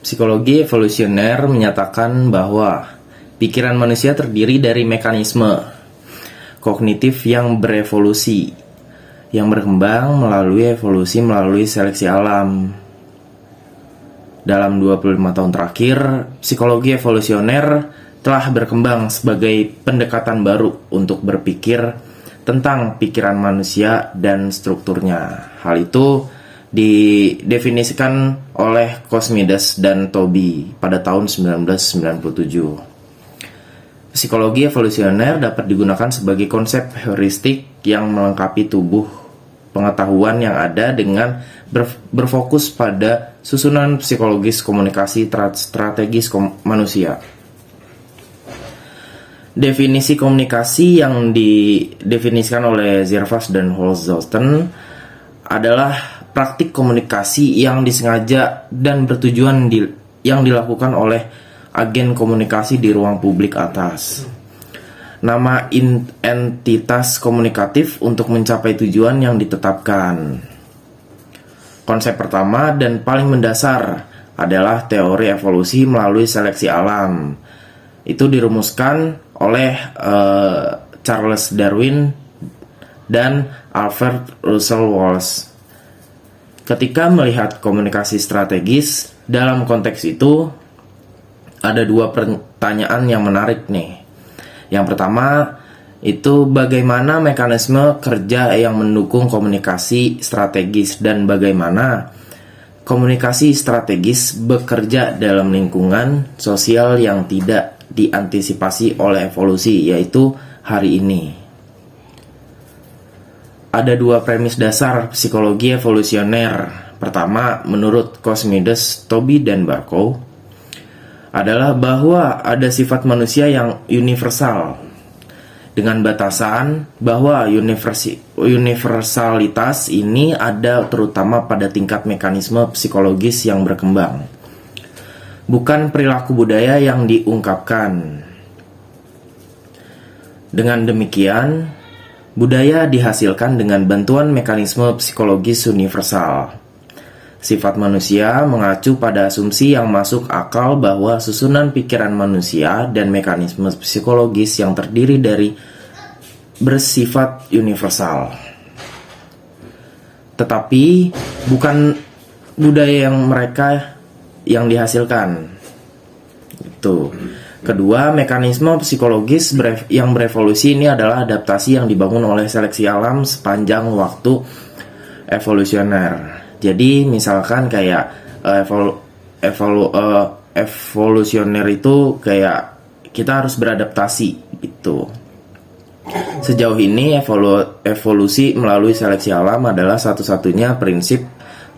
Psikologi evolusioner menyatakan bahwa pikiran manusia terdiri dari mekanisme kognitif yang berevolusi, yang berkembang melalui evolusi melalui seleksi alam. Dalam 25 tahun terakhir, psikologi evolusioner telah berkembang sebagai pendekatan baru untuk berpikir tentang pikiran manusia dan strukturnya. Hal itu didefinisikan oleh Cosmides dan Tobey pada tahun 1997. Psikologi evolusioner dapat digunakan sebagai konsep heuristik yang melengkapi tubuh pengetahuan yang ada dengan berfokus pada susunan psikologis komunikasi strategis manusia. Definisi komunikasi yang didefinisikan oleh Zervas dan Holzhausen adalah praktik komunikasi yang disengaja dan bertujuan yang dilakukan oleh agen komunikasi di ruang publik atas. Nama entitas komunikatif untuk mencapai tujuan yang ditetapkan. Konsep pertama dan paling mendasar adalah teori evolusi melalui seleksi alam. Itu dirumuskan oleh Charles Darwin dan Alfred Russel Wallace. Ketika melihat komunikasi strategis dalam konteks itu, ada dua pertanyaan yang menarik nih. Yang pertama, itu bagaimana mekanisme kerja yang mendukung komunikasi strategis dan bagaimana komunikasi strategis bekerja dalam lingkungan sosial yang tidak diantisipasi oleh evolusi, yaitu hari ini. Ada dua premis dasar psikologi evolusioner. Pertama, menurut Cosmides, Tobey dan Barkow, adalah bahwa ada sifat manusia yang universal, dengan batasan bahwa universalitas ini ada terutama pada tingkat mekanisme psikologis yang berkembang, bukan perilaku budaya yang diungkapkan. Dengan demikian, budaya dihasilkan dengan bantuan mekanisme psikologis universal. Sifat manusia mengacu pada asumsi yang masuk akal bahwa susunan pikiran manusia dan mekanisme psikologis yang terdiri dari bersifat universal. Tetapi bukan budaya yang mereka yang dihasilkan. Itu. Kedua, mekanisme psikologis yang berevolusi ini adalah adaptasi yang dibangun oleh seleksi alam sepanjang waktu evolusioner. Jadi misalkan kayak evolusioner itu kayak kita harus beradaptasi gitu. Sejauh ini evolusi melalui seleksi alam adalah satu-satunya prinsip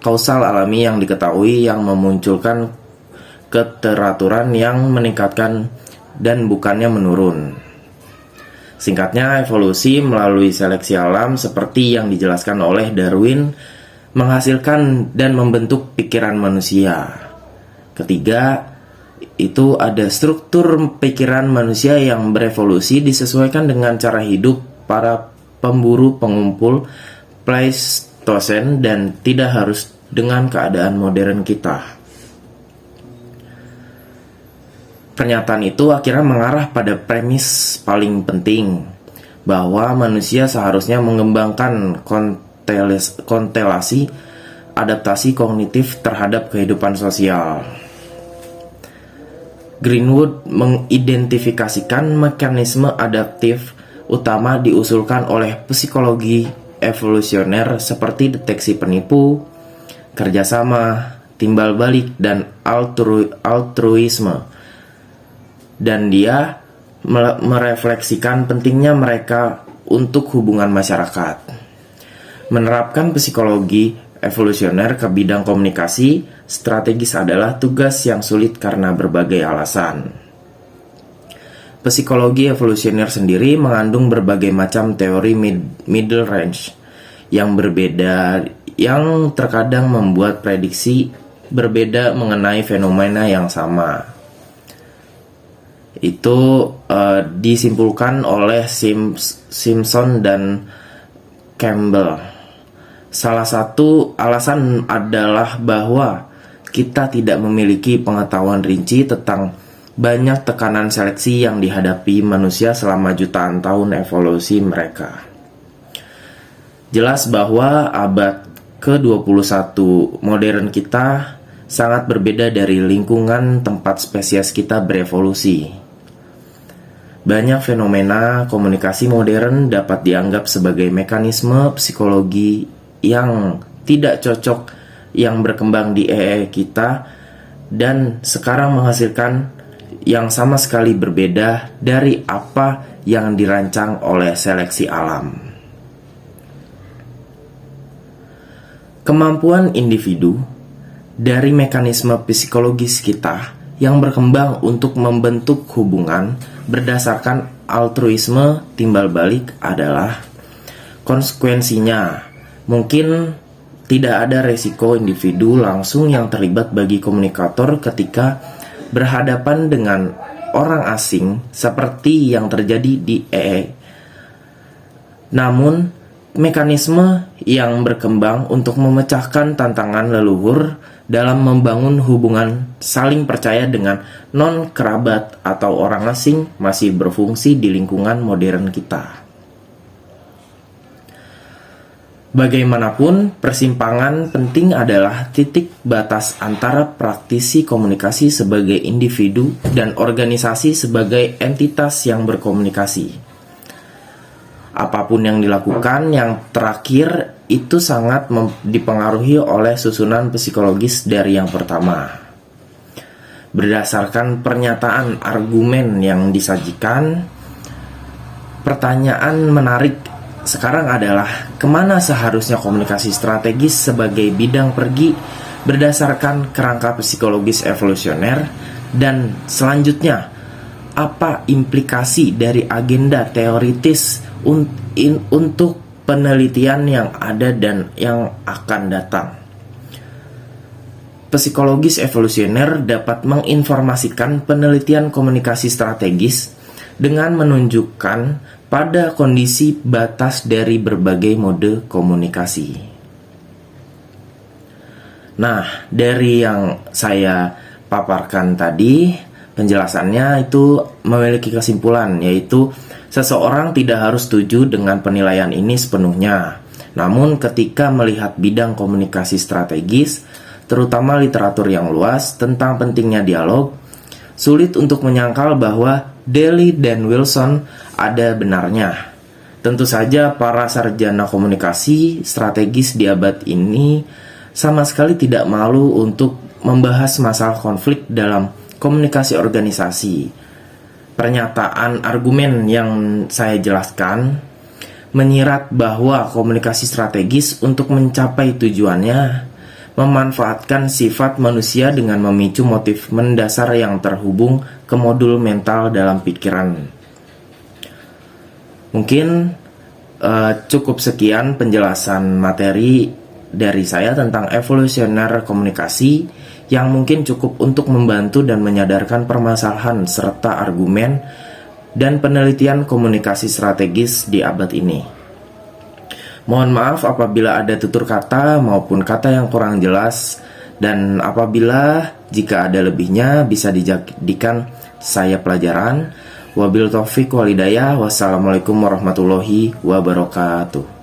kausal alami yang diketahui yang memunculkan keteraturan yang meningkatkan dan bukannya menurun. Singkatnya, evolusi melalui seleksi alam seperti yang dijelaskan oleh Darwin menghasilkan dan membentuk pikiran manusia. Ketiga, itu ada struktur pikiran manusia yang berevolusi disesuaikan dengan cara hidup para pemburu pengumpul Pleistosen dan tidak harus dengan keadaan modern kita. Pernyataan itu akhirnya mengarah pada premis paling penting bahwa manusia seharusnya mengembangkan konstelasi adaptasi kognitif terhadap kehidupan sosial. Greenwood mengidentifikasikan mekanisme adaptif utama diusulkan oleh psikologi evolusioner seperti deteksi penipu, kerjasama, timbal balik, dan altruisme. Dan dia merefleksikan pentingnya mereka untuk hubungan masyarakat. Menerapkan psikologi evolusioner ke bidang komunikasi strategis adalah tugas yang sulit karena berbagai alasan. Psikologi evolusioner sendiri mengandung berbagai macam teori middle range yang berbeda, yang terkadang membuat prediksi berbeda mengenai fenomena yang sama. Itu disimpulkan oleh Simpson dan Campbell. Salah satu alasan adalah bahwa kita tidak memiliki pengetahuan rinci tentang banyak tekanan seleksi yang dihadapi manusia selama jutaan tahun evolusi mereka. Jelas bahwa abad ke-21 modern kita sangat berbeda dari lingkungan tempat spesies kita berevolusi. Banyak fenomena komunikasi modern dapat dianggap sebagai mekanisme psikologi yang tidak cocok yang berkembang di kita dan sekarang menghasilkan yang sama sekali berbeda dari apa yang dirancang oleh seleksi alam. Kemampuan individu dari mekanisme psikologis kita yang berkembang untuk membentuk hubungan berdasarkan altruisme timbal balik adalah konsekuensinya. Mungkin tidak ada resiko individu langsung yang terlibat bagi komunikator ketika berhadapan dengan orang asing seperti yang terjadi di Namun, mekanisme yang berkembang untuk memecahkan tantangan leluhur dalam membangun hubungan saling percaya dengan non-kerabat atau orang asing masih berfungsi di lingkungan modern kita. Bagaimanapun, persimpangan penting adalah titik batas antara praktisi komunikasi sebagai individu dan organisasi sebagai entitas yang berkomunikasi. Apapun yang dilakukan, yang terakhir itu sangat dipengaruhi oleh susunan psikologis dari yang pertama. Berdasarkan pernyataan argumen yang disajikan, pertanyaan menarik sekarang adalah kemana seharusnya komunikasi strategis sebagai bidang pergi berdasarkan kerangka psikologis evolusioner, dan selanjutnya apa implikasi dari agenda teoritis untuk penelitian yang ada dan yang akan datang. Psikologis evolusioner dapat menginformasikan penelitian komunikasi strategis dengan menunjukkan pada kondisi batas dari berbagai mode komunikasi. Nah, dari yang saya paparkan tadi, penjelasannya itu memiliki kesimpulan, yaitu seseorang tidak harus setuju dengan penilaian ini sepenuhnya. Namun ketika melihat bidang komunikasi strategis, terutama literatur yang luas tentang pentingnya dialog, sulit untuk menyangkal bahwa Daly dan Wilson ada benarnya. Tentu saja para sarjana komunikasi strategis di abad ini sama sekali tidak malu untuk membahas masalah konflik dalam komunikasi organisasi. Pernyataan argumen yang saya jelaskan menyirat bahwa komunikasi strategis untuk mencapai tujuannya memanfaatkan sifat manusia dengan memicu motif mendasar yang terhubung ke modul mental dalam pikiran. Mungkin cukup sekian penjelasan materi dari saya tentang evolusioner komunikasi yang mungkin cukup untuk membantu dan menyadarkan permasalahan serta argumen dan penelitian komunikasi strategis di abad ini. Mohon maaf apabila ada tutur kata maupun kata yang kurang jelas, dan apabila jika ada lebihnya bisa dijadikan saya pelajaran. Wabil taufik walhidayah. Wassalamualaikum warahmatullahi wabarakatuh.